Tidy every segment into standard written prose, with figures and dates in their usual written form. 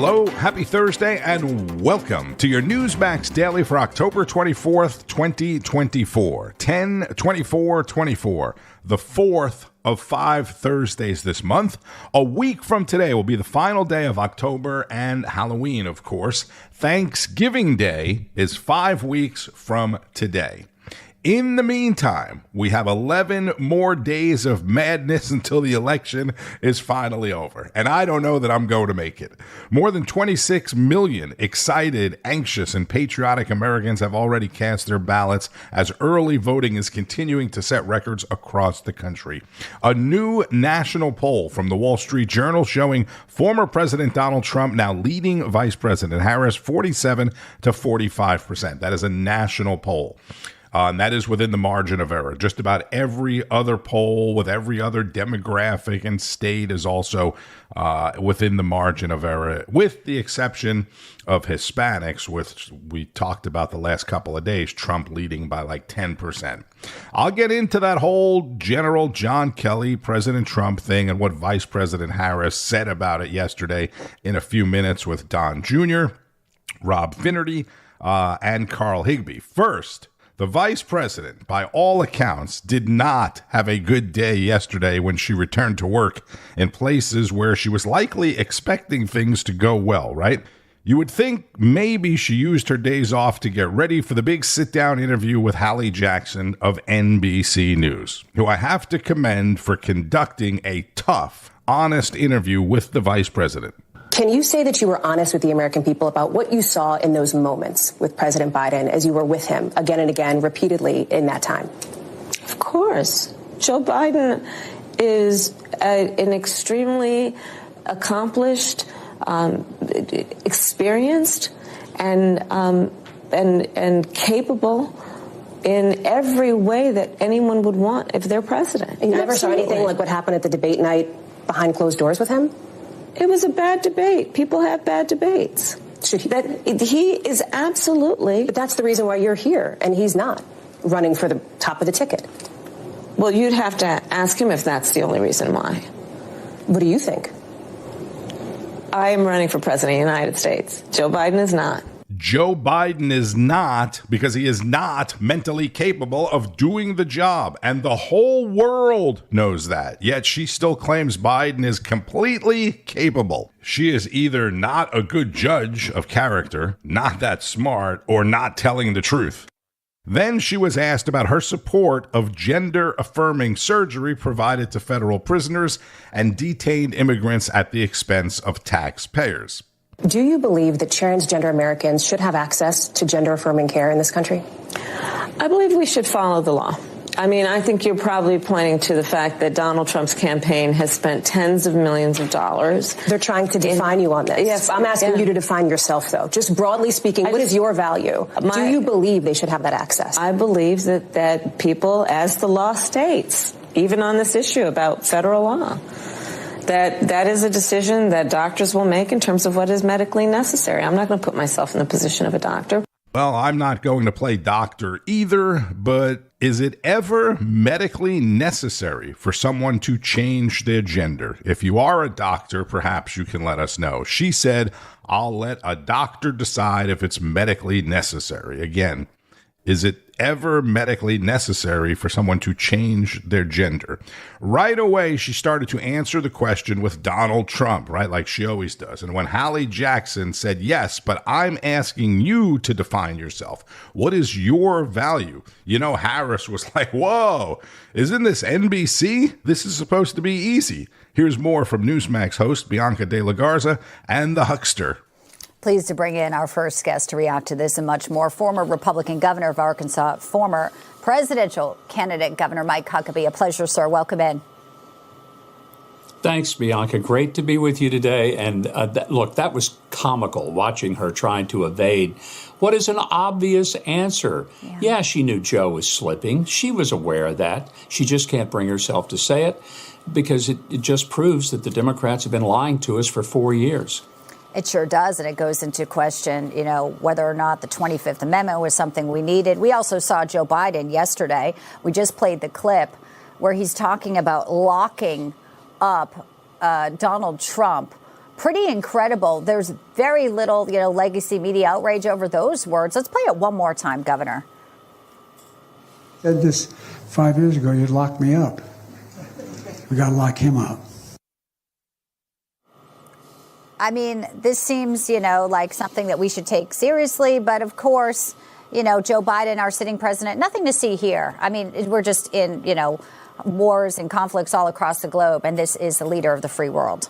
Hello, happy Thursday, and welcome to your NEWSMAX Daily for October 24th, 2024, 10/24/24, the fourth of 5 Thursdays this month. A week from today will be the final day of October and Halloween, of course. Thanksgiving Day is 5 weeks from today. In the meantime, we have 11 more days of madness until the election is finally over. And I don't know that I'm going to make it. More than 26 million excited, anxious, and patriotic Americans have already cast their ballots as early voting is continuing to set records across the country. A new national poll from the Wall Street Journal showing former President Donald Trump now leading Vice President Harris 47 to 45%. That is a national poll. And that is within the margin of error. Just about every other poll with every other demographic and state is also within the margin of error, with the exception of Hispanics, which we talked about the last couple of days, Trump leading by like 10%. I'll get into that whole General John Kelly, President Trump thing and what Vice President Harris said about it yesterday in a few minutes with Don Jr., Rob Finnerty, and Carl Higbie. First, the vice president, by all accounts, did not have a good day yesterday when she returned to work in places where she was likely expecting things to go well, right? You would think maybe she used her days off to get ready for the big sit-down interview with Hallie Jackson of NBC News, who I have to commend for conducting a tough, honest interview with the vice president. Can you say that you were honest with the American people about what you saw in those moments with President Biden as you were with him again and again, repeatedly in that time? Of course. Joe Biden is an extremely accomplished, experienced, and capable in every way that anyone would want if they're president. And you never saw anything like what happened at the debate night behind closed doors with him? It was a bad debate. People have bad debates. He is absolutely. But that's the reason why you're here, and he's not running for the top of the ticket. Well, you'd have to ask him if that's the only reason why. What do you think? I am running for president of the United States. Joe Biden is not. Joe Biden is not, because he is not mentally capable of doing the job. And the whole world knows that. Yet she still claims Biden is completely capable. She is either not a good judge of character, not that smart, or not telling the truth. Then she was asked about her support of gender-affirming surgery provided to federal prisoners and detained immigrants at the expense of taxpayers. Do you believe that transgender Americans should have access to gender-affirming care in this country? I believe we should follow the law. I mean, I think you're probably pointing to the fact that Donald Trump's campaign has spent tens of millions of dollars. They're trying to define you on this. Yes, I'm asking you to define yourself, though. Just broadly speaking, what is your value? Do you believe they should have that access? I believe that people, as the law states, even on this issue about federal law, that is a decision that doctors will make in terms of what is medically necessary. I'm not going to put myself in the position of a doctor. Well, I'm not going to play doctor either, but is it ever medically necessary for someone to change their gender? If you are a doctor, perhaps you can let us know. She said, I'll let a doctor decide if it's medically necessary. Again, is it ever medically necessary for someone to change their gender? Right away, she started to answer the question with Donald Trump, right, like she always does. And when Hallie Jackson said, yes, but I'm asking you to define yourself. What is your value? You know, Harris was like, whoa, isn't this NBC? This is supposed to be easy. Here's more from NEWSMAX host Bianca De La Garza and the Huckster. Pleased to bring in our first guest to react to this and much more. Former Republican governor of Arkansas, former presidential candidate Governor Mike Huckabee. A pleasure, sir. Welcome in. Thanks, Bianca. Great to be with you today. And look, that was comical, watching her trying to evade what is an obvious answer. Yeah, she knew Joe was slipping. She was aware of that. She just can't bring herself to say it because it just proves that the Democrats have been lying to us for 4 years. It sure does, and it goes into question, you know, whether or not the 25th Amendment was something we needed. We also saw Joe Biden yesterday. We just played the clip where he's talking about locking up Donald Trump pretty incredible. There's very little, legacy media outrage over those words. Let's play it one more time, Governor. Said this 5 years ago, you'd lock me up. We got to lock him up. I mean, this seems, like something that we should take seriously. But of course, Joe Biden, our sitting president, nothing to see here. I mean, we're just in, wars and conflicts all across the globe. And this is the leader of the free world.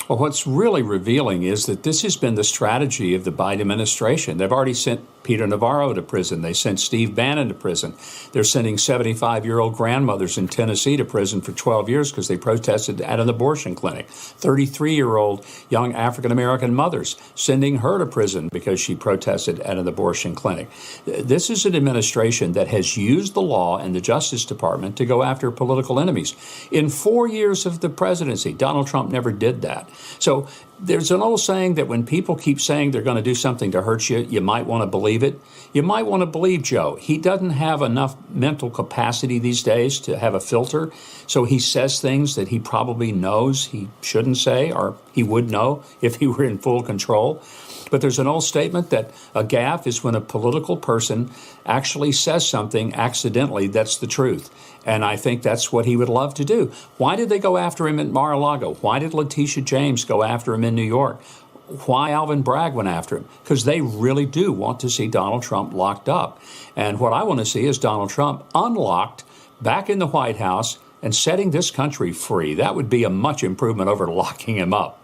Well, what's really revealing is that this has been the strategy of the Biden administration. They've already sent Peter Navarro to prison. They sent Steve Bannon to prison. They're sending 75-year-old grandmothers in Tennessee to prison for 12 years because they protested at an abortion clinic. 33-year-old young African-American mothers, sending her to prison because she protested at an abortion clinic. This is an administration that has used the law and the Justice Department to go after political enemies. In 4 years of the presidency, Donald Trump never did that. So there's an old saying that when people keep saying they're going to do something to hurt you, you might want to believe it. You might want to believe Joe. He doesn't have enough mental capacity these days to have a filter. So he says things that he probably knows he shouldn't say, or he would know if he were in full control. But there's an old statement that a gaffe is when a political person actually says something accidentally that's the truth. And I think that's what he would love to do. Why did they go after him at Mar-a-Lago? Why did Letitia James go after him in New York? Why Alvin Bragg went after him? Because they really do want to see Donald Trump locked up. And what I want to see is Donald Trump unlocked, back in the White House, and setting this country free. That would be a much improvement over locking him up.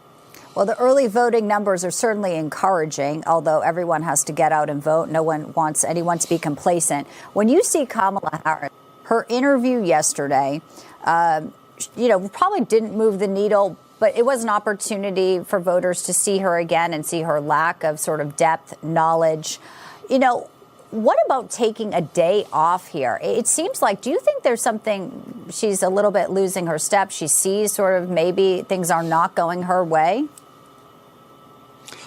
Well, the early voting numbers are certainly encouraging, although everyone has to get out and vote. No one wants anyone to be complacent. When you see Kamala Harris, her interview yesterday, probably didn't move the needle, but it was an opportunity for voters to see her again and see her lack of sort of depth, knowledge. What about taking a day off here? It seems like, do you think there's something, she's a little bit losing her step? She sees sort of maybe things are not going her way?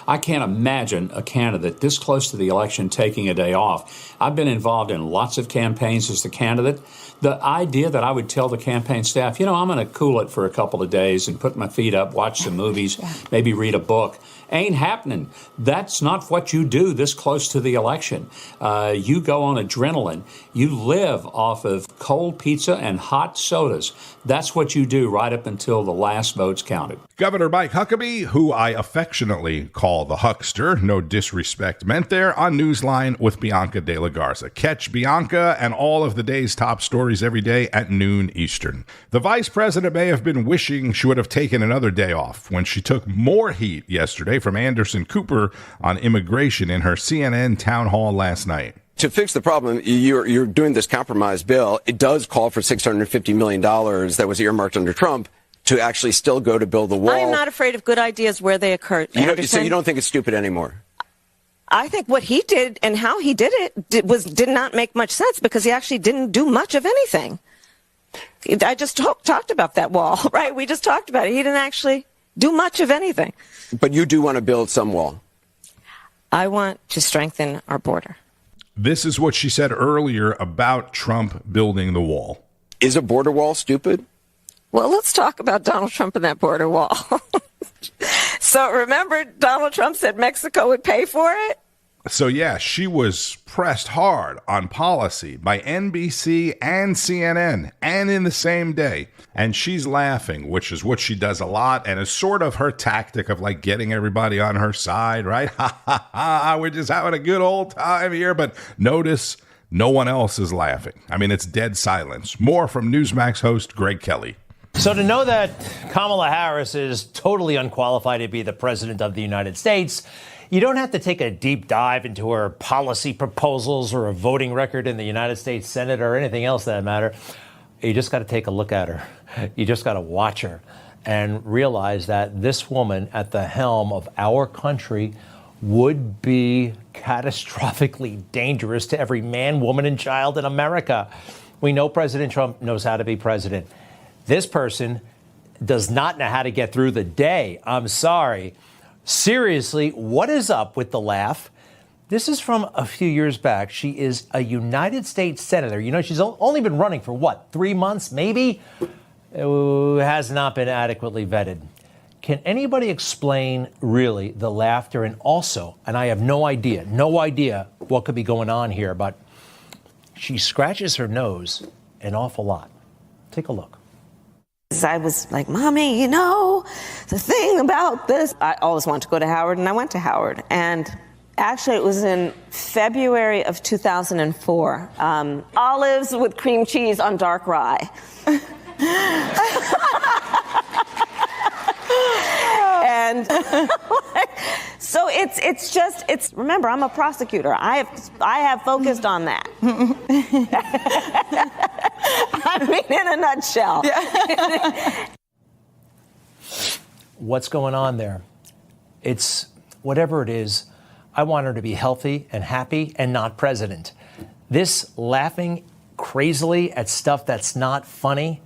I can't imagine a candidate this close to the election taking a day off. I've been involved in lots of campaigns as the candidate. The idea that I would tell the campaign staff, I'm going to cool it for a couple of days and put my feet up, watch some movies, maybe read a book, ain't happening. That's not what you do this close to the election. You go on adrenaline. You live off of cold pizza and hot sodas. That's what you do right up until the last vote's counted. Governor Mike Huckabee, who I affectionately call the Huckster, no disrespect meant there, on Newsline with Bianca De La Garza. Catch Bianca and all of the day's top stories every day at noon Eastern. The vice president may have been wishing she would have taken another day off when she took more heat yesterday from Anderson Cooper on immigration in her CNN town hall last night. To fix the problem, you're doing this compromise bill. It does call for $650 million that was earmarked under Trump to actually still go to build the wall. I am not afraid of good ideas where they occur. So you don't think it's stupid anymore? I think what he did and how he did it did not make much sense because he actually didn't do much of anything. I just talked about that wall, right? We just talked about it. He didn't actually do much of anything. But you do want to build some wall. I want to strengthen our border. This is what she said earlier about Trump building the wall. Is a border wall stupid? Well, let's talk about Donald Trump and that border wall. So remember, Donald Trump said Mexico would pay for it? So, yeah, she was pressed hard on policy by NBC and CNN, and in the same day. And she's laughing, which is what she does a lot, and is sort of her tactic of like getting everybody on her side, right? Ha ha ha, we're just having a good old time here. But notice no one else is laughing. I mean, it's dead silence. More from Newsmax host Greg Kelly. So to know that Kamala Harris is totally unqualified to be the president of the United States, you don't have to take a deep dive into her policy proposals or a voting record in the United States Senate or anything else that matter. You just got to take a look at her. You just got to watch her and realize that this woman at the helm of our country would be catastrophically dangerous to every man, woman, and child in America. We know President Trump knows how to be president. This person does not know how to get through the day. I'm sorry. Seriously, what is up with the laugh? This is from a few years back. She is a United States senator. She's only been running for 3 months, maybe? Has not been adequately vetted. Can anybody explain really the laughter? And also, and I have no idea what could be going on here, but she scratches her nose an awful lot. Take a look. I was like, Mommy, you know, the thing about this, I always wanted to go to Howard, and I went to Howard. And actually, it was in February of 2004. Olives with cream cheese on dark rye. And so it's remember, I'm a prosecutor. I have focused on that. I mean, in a nutshell. Yeah. What's going on there? It's whatever it is. I want her to be healthy and happy and not president. This laughing crazily at stuff that's not funny,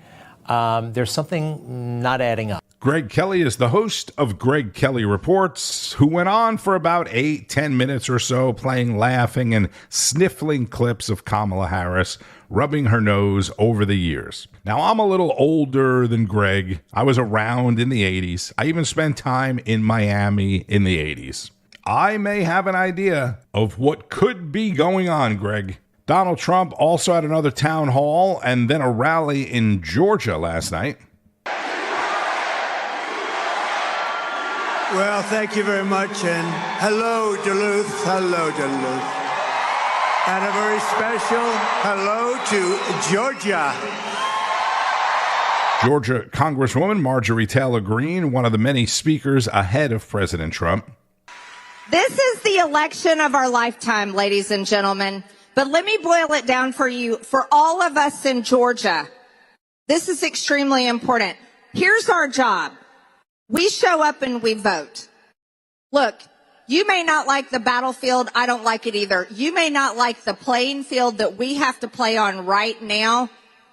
there's something not adding up. Greg Kelly is the host of Greg Kelly Reports, who went on for about 8-10 minutes or so playing laughing and sniffling clips of Kamala Harris rubbing her nose over the years. Now, I'm a little older than Greg. I was around in the 80s. I even spent time in Miami in the 80s. I may have an idea of what could be going on, Greg. Donald Trump also had another town hall and then a rally in Georgia last night. Well, thank you very much, and hello, Duluth. Hello, Duluth. And a very special hello to Georgia. Georgia Congresswoman Marjorie Taylor Greene, one of the many speakers ahead of President Trump. This is the election of our lifetime, ladies and gentlemen. But let me boil it down for you, for all of us in Georgia. This is extremely important. Here's our job. We show up and we vote. Look, you may not like the battlefield. I don't like it either. You may not like the playing field that we have to play on right now,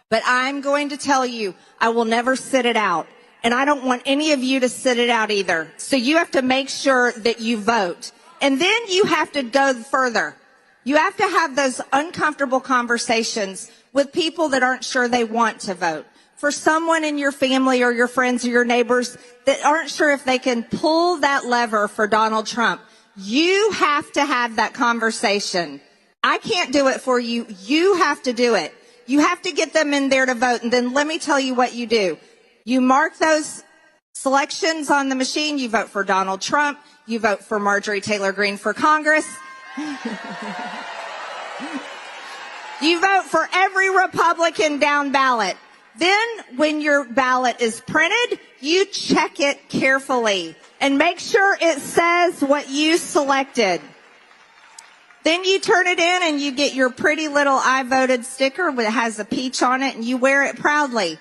but I'm going to tell you, I will never sit it out. And I don't want any of you to sit it out either. So you have to make sure that you vote. And then you have to go further. You have to have those uncomfortable conversations with people that aren't sure they want to vote. For someone in your family or your friends or your neighbors that aren't sure if they can pull that lever for Donald Trump, you have to have that conversation. I can't do it for you. You have to do it. You have to get them in there to vote. And then let me tell you what you do. You mark those selections on the machine. You vote for Donald Trump. You vote for Marjorie Taylor Greene for Congress. You vote for every Republican down ballot. Then when your ballot is printed, you check it carefully and make sure it says what you selected. Then you turn it in and you get your pretty little I voted sticker that has a peach on it and you wear it proudly.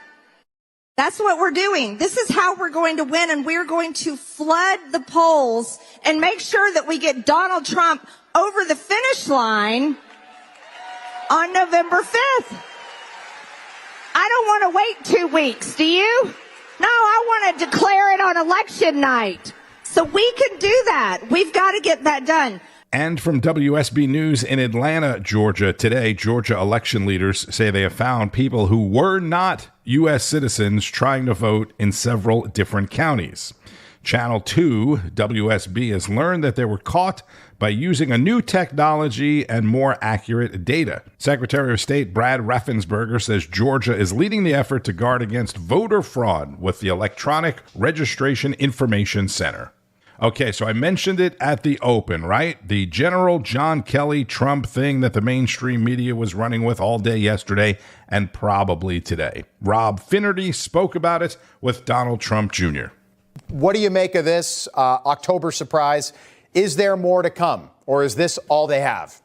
That's what we're doing. This is how we're going to win, and we're going to flood the polls and make sure that we get Donald Trump over the finish line on November 5th. I don't want to wait 2 weeks, do you? No, I want to declare it on election night. So we can do that. We've got to get that done. And from WSB News in Atlanta, Georgia, today, Georgia election leaders say they have found people who were not U.S. citizens trying to vote in several different counties. Channel 2, WSB, has learned that they were caught by using a new technology and more accurate data. Secretary of State Brad Raffensperger says Georgia is leading the effort to guard against voter fraud with the Electronic Registration Information Center. Okay, so I mentioned it at the open, right? The General John Kelly Trump thing that the mainstream media was running with all day yesterday and probably today. Rob Finnerty spoke about it with Donald Trump Jr. What do you make of this October surprise? Is there more to come, or is this all they have?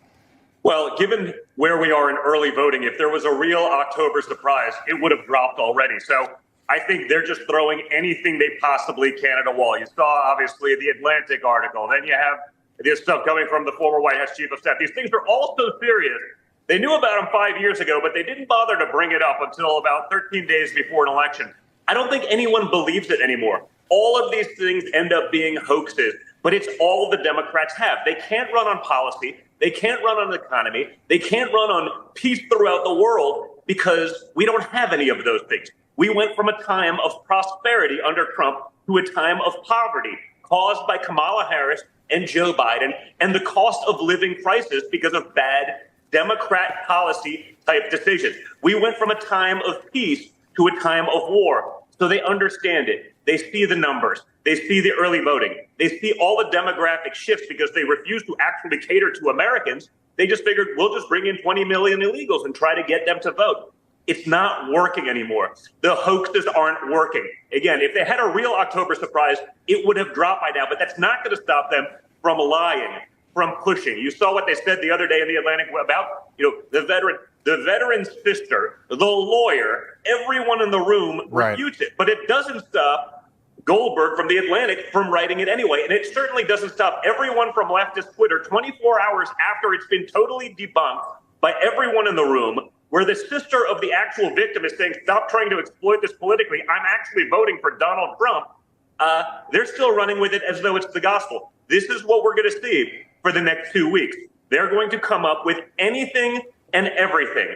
Well, given where we are in early voting, if there was a real October surprise, it would have dropped already. So I think they're just throwing anything they possibly can at a wall. You saw, obviously, the Atlantic article. Then you have this stuff coming from the former White House chief of staff. These things are all so serious. They knew about them 5 years ago, but they didn't bother to bring it up until about 13 days before an election. I don't think anyone believes it anymore. All of these things end up being hoaxes, but it's all the Democrats have. They can't run on policy. They can't run on the economy. They can't run on peace throughout the world because we don't have any of those things. We went from a time of prosperity under Trump to a time of poverty caused by Kamala Harris and Joe Biden and the cost of living crisis because of bad Democrat policy type decisions. We went from a time of peace to a time of war. So they understand it. They see the numbers. They see the early voting. They see all the demographic shifts because they refuse to actually cater to Americans. They just figured we'll just bring in 20 million illegals and try to get them to vote. It's not working anymore. The hoaxes aren't working. Again, if they had a real October surprise, it would have dropped by now, but that's not going to stop them from lying, from pushing. You saw what they said the other day in the Atlantic about, the veteran's sister, the lawyer, everyone in the room refutes it. But it doesn't stop Goldberg from the Atlantic from writing it anyway. And it certainly doesn't stop everyone from leftist Twitter 24 hours after it's been totally debunked by everyone in the room, where the sister of the actual victim is saying, stop trying to exploit this politically. I'm actually voting for Donald Trump. They're still running with it as though it's the gospel. This is what we're going to see for the next 2 weeks. They're going to come up with anything and everything.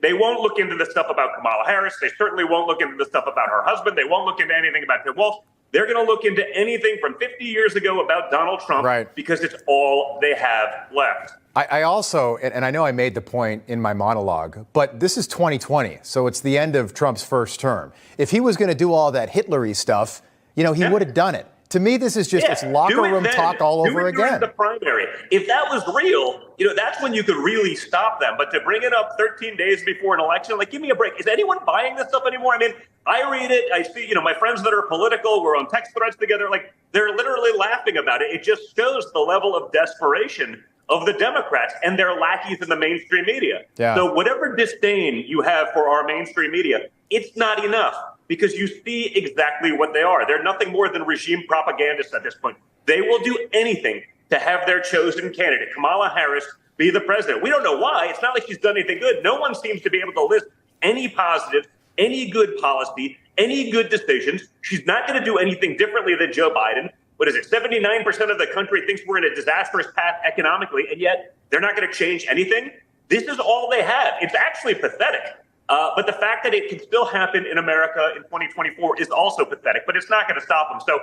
They won't look into the stuff about Kamala Harris. They certainly won't look into the stuff about her husband. They won't look into anything about Tim Walz. They're going to look into anything from 50 years ago about Donald Trump because it's all they have left. I also, and I know I made the point in my monologue, but this is 2020, so it's the end of Trump's first term. If he was going to do all that Hitlery stuff, he would have done it. To me, this is just it's locker room talk all over again. The primary. If that was real, that's when you could really stop them. But to bring it up 13 days before an election, give me a break. Is anyone buying this stuff anymore? I mean, I read it. I see, my friends that are political, we're on text threads together. They're literally laughing about it. It just shows the level of desperation of the Democrats and their lackeys in the mainstream media. Yeah. So whatever disdain you have for our mainstream media, it's not enough because you see exactly what they are. They're nothing more than regime propagandists at this point. They will do anything to have their chosen candidate, Kamala Harris, be the president. We don't know why. It's not like she's done anything good. No one seems to be able to list any positive, any good policy, any good decisions. She's not going to do anything differently than Joe Biden. What is it? 79% of the country thinks we're in a disastrous path economically, and yet they're not going to change anything. This is all they have. It's actually pathetic. But the fact that it can still happen in America in 2024 is also pathetic, but it's not going to stop them. So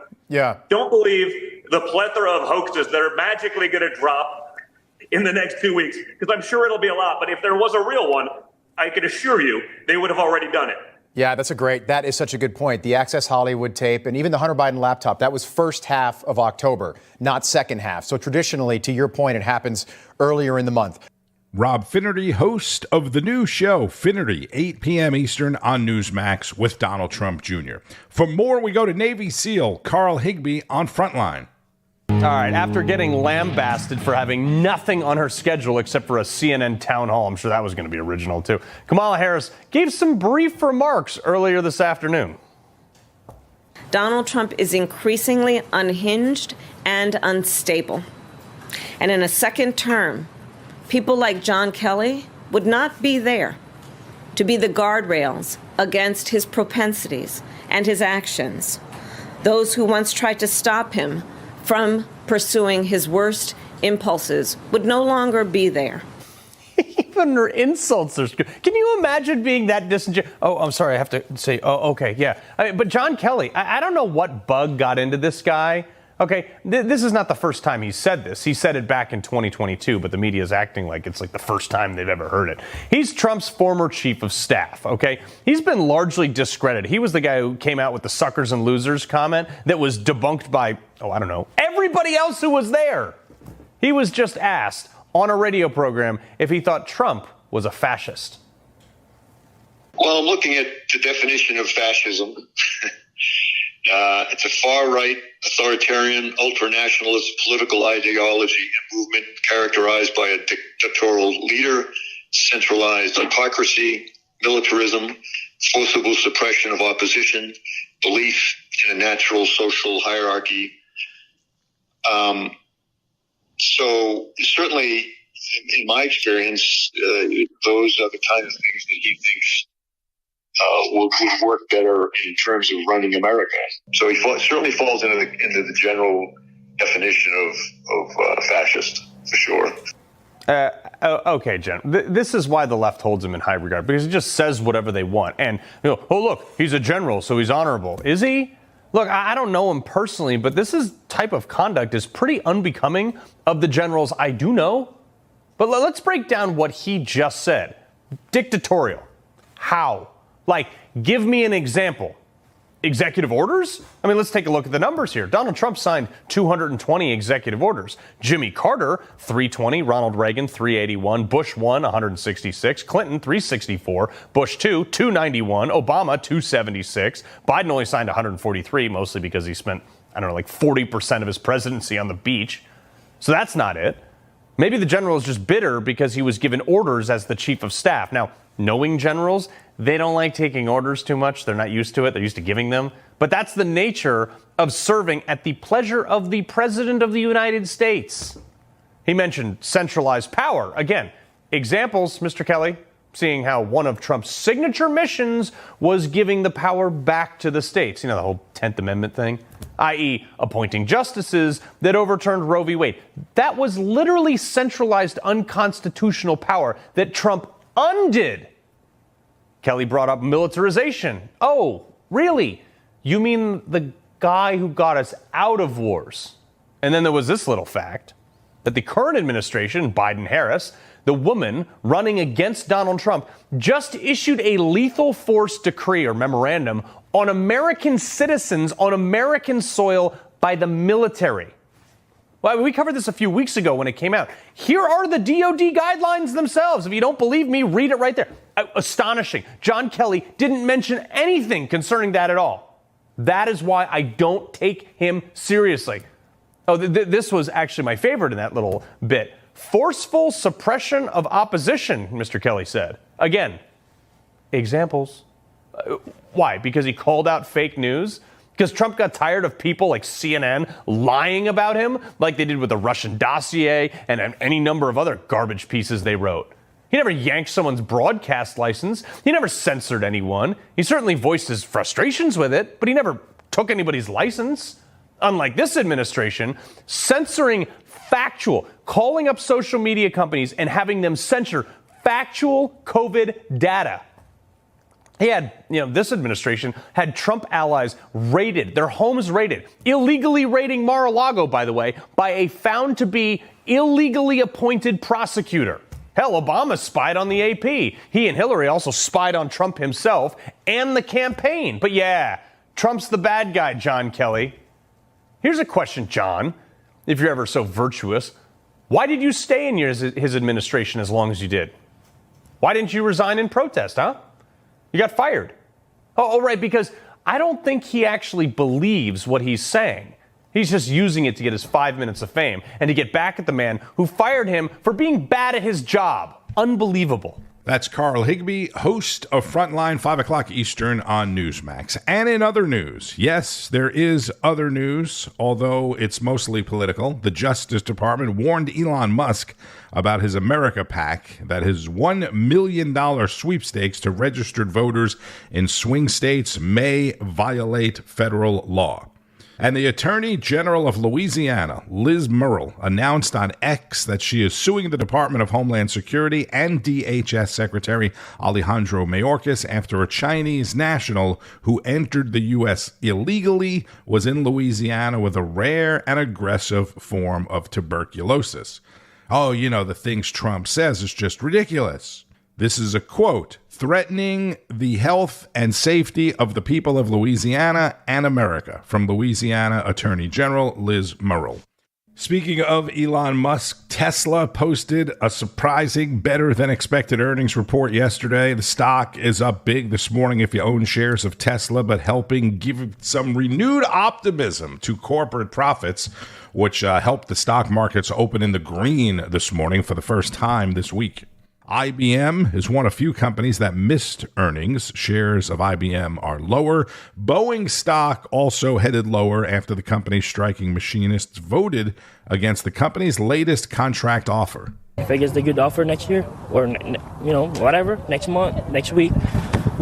don't believe the plethora of hoaxes that are magically going to drop in the next 2 weeks, because I'm sure it'll be a lot. But if there was a real one, I can assure you they would have already done it. Yeah, that is such a good point. The Access Hollywood tape and even the Hunter Biden laptop, that was first half of October, not second half. So traditionally, to your point, it happens earlier in the month. Rob Finnerty, host of the new show, Finnerty, 8 p.m. Eastern on NEWSMAX with Donald Trump Jr. For more, we go to Navy SEAL Carl Higbie on Frontline. All right, after getting lambasted for having nothing on her schedule except for a CNN town hall, I'm sure that was going to be original too, Kamala Harris gave some brief remarks earlier this afternoon. Donald Trump is increasingly unhinged and unstable. And in a second term, people like John Kelly would not be there to be the guardrails against his propensities and his actions. Those who once tried to stop him from pursuing his worst impulses would no longer be there. Even her insults are screwed. Can you imagine being that disingenuous? Oh, I'm sorry, I have to say, okay, yeah. But John Kelly, I don't know what bug got into this guy. Okay, this is not the first time he said this. He said it back in 2022, but the media is acting like it's like the first time they've ever heard it. He's Trump's former chief of staff, okay? He's been largely discredited. He was the guy who came out with the suckers and losers comment that was debunked by, I don't know, everybody else who was there. He was just asked on a radio program if he thought Trump was a fascist. Well, I'm looking at the definition of fascism. It's a far-right, authoritarian, ultranationalist political ideology and movement characterized by a dictatorial leader, centralized autocracy, militarism, forcible suppression of opposition, belief in a natural social hierarchy. So certainly, in my experience, those are the kind of things that he thinks would work better in terms of running America. So he certainly falls into the general definition of fascist, for sure. Okay, Jen. This is why the left holds him in high regard, because he just says whatever they want. And, oh, look, he's a general, so he's honorable. Is he? Look, I don't know him personally, but type of conduct is pretty unbecoming of the generals I do know. But let's break down what he just said. Dictatorial. How? Like, give me an example. Executive orders? I mean, let's take a look at the numbers here. Donald Trump signed 220 executive orders. Jimmy Carter, 320. Ronald Reagan, 381. Bush 1, 166. Clinton, 364. Bush 2, 291. Obama, 276. Biden only signed 143, mostly because he spent, like 40% of his presidency on the beach. So that's not it. Maybe the general is just bitter because he was given orders as the chief of staff. Now, knowing generals, they don't like taking orders too much. They're not used to it. They're used to giving them. But that's the nature of serving at the pleasure of the President of the United States. He mentioned centralized power. Again, examples, Mr. Kelly, seeing how one of Trump's signature missions was giving the power back to the states. The whole 10th Amendment thing, i.e. appointing justices that overturned Roe v. Wade. That was literally centralized unconstitutional power that Trump undid. Kelly brought up militarization. Oh, really? You mean the guy who got us out of wars? And then there was this little fact that the current administration, Biden-Harris, the woman running against Donald Trump, just issued a lethal force decree or memorandum on American citizens on American soil by the military. Well, we covered this a few weeks ago when it came out. Here are the DOD guidelines themselves. If you don't believe me, read it right there. Astonishing. John Kelly didn't mention anything concerning that at all. That is why I don't take him seriously. Oh, this was actually my favorite in that little bit. Forceful suppression of opposition, Mr. Kelly said. Again, examples. Why? Because he called out fake news? Because Trump got tired of people like CNN lying about him, like they did with the Russian dossier and any number of other garbage pieces they wrote. He never yanked someone's broadcast license. He never censored anyone. He certainly voiced his frustrations with it, but he never took anybody's license. Unlike this administration, censoring factual, calling up social media companies and having them censor factual COVID data. He had, this administration had Trump allies raided, their homes raided, illegally raiding Mar-a-Lago, by the way, by a found to be illegally appointed prosecutor. Hell, Obama spied on the AP. He and Hillary also spied on Trump himself and the campaign. But yeah, Trump's the bad guy, John Kelly. Here's a question, John, if you're ever so virtuous. Why did you stay in his administration as long as you did? Why didn't you resign in protest, huh? You got fired. Oh, right, because I don't think he actually believes what he's saying. He's just using it to get his 5 minutes of fame and to get back at the man who fired him for being bad at his job. Unbelievable. That's Carl Higbie, host of Frontline, 5 o'clock Eastern on Newsmax. And in other news, yes, there is other news, although it's mostly political. The Justice Department warned Elon Musk about his America PAC, that his $1 million sweepstakes to registered voters in swing states may violate federal law. And the Attorney General of Louisiana, Liz Murrill, announced on X that she is suing the Department of Homeland Security and DHS Secretary Alejandro Mayorkas after a Chinese national who entered the U.S. illegally was in Louisiana with a rare and aggressive form of tuberculosis. Oh, the things Trump says is just ridiculous. This is a quote, threatening the health and safety of the people of Louisiana and America, from Louisiana Attorney General Liz Murrill. Speaking of Elon Musk, Tesla posted a surprising, better than expected earnings report yesterday. The stock is up big this morning if you own shares of Tesla, but helping give some renewed optimism to corporate profits, which helped the stock markets open in the green this morning for the first time this week. IBM is one of few companies that missed earnings. Shares of IBM are lower. Boeing stock also headed lower after the company's striking machinists voted against the company's latest contract offer. If it gets a good offer next year or, whatever, next month, next week,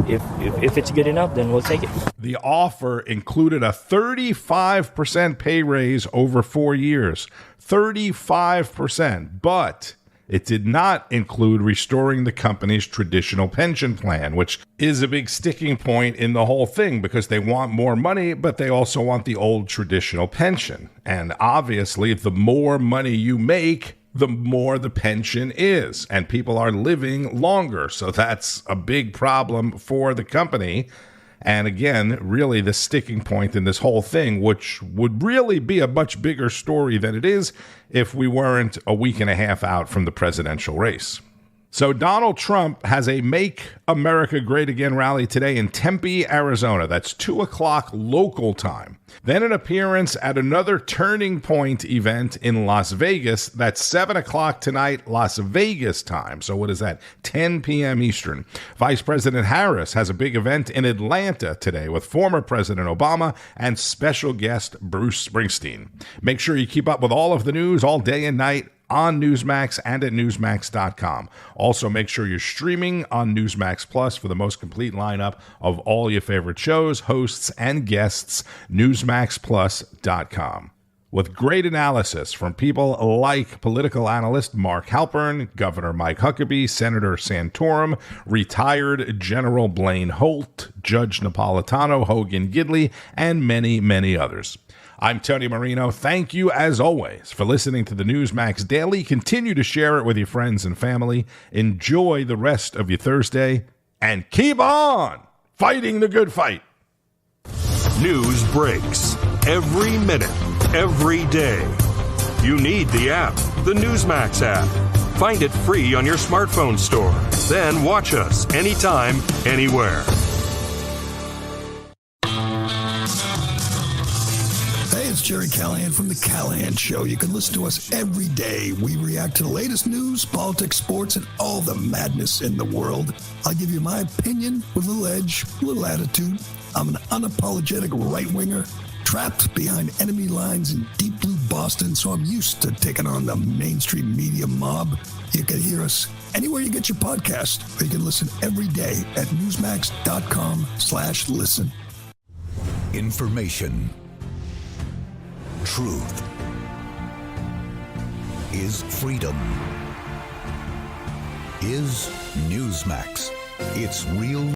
if it's good enough, then we'll take it. The offer included a 35% pay raise over 4 years. 35%. But It did not include restoring the company's traditional pension plan, which is a big sticking point in the whole thing because they want more money, but they also want the old traditional pension. And obviously, the more money you make, the more the pension is, and people are living longer. So that's a big problem for the company. And again, really the sticking point in this whole thing, which would really be a much bigger story than it is if we weren't a week and a half out from the presidential race. So Donald Trump has a Make America Great Again rally today in Tempe, Arizona. That's 2 o'clock local time. Then an appearance at another Turning Point event in Las Vegas. That's 7 o'clock tonight, Las Vegas time. So what is that? 10 p.m. Eastern. Vice President Harris has a big event in Atlanta today with former President Obama and special guest Bruce Springsteen. Make sure you keep up with all of the news all day and night on Newsmax and at newsmax.com. Also, make sure you're streaming on Newsmax Plus for the most complete lineup of all your favorite shows, hosts, and guests, newsmaxplus.com. With great analysis from people like political analyst Mark Halpern, Governor Mike Huckabee, Senator Santorum, retired General Blaine Holt, Judge Napolitano, Hogan Gidley, and many, many others. I'm Tony Marino. Thank you, as always, for listening to the Newsmax Daily. Continue to share it with your friends and family. Enjoy the rest of your Thursday, and keep on fighting the good fight. News breaks every minute, every day. You need the app, the Newsmax app. Find it free on your smartphone store. Then watch us anytime, anywhere. It's Jerry Callahan from The Callahan Show. You can listen to us every day. We react to the latest news, politics, sports, and all the madness in the world. I'll give you my opinion with a little edge, a little attitude. I'm an unapologetic right-winger, trapped behind enemy lines in deep blue Boston, so I'm used to taking on the mainstream media mob. You can hear us anywhere you get your podcast, or you can listen every day at newsmax.com/listen. Information. Truth is freedom. Is Newsmax. It's real.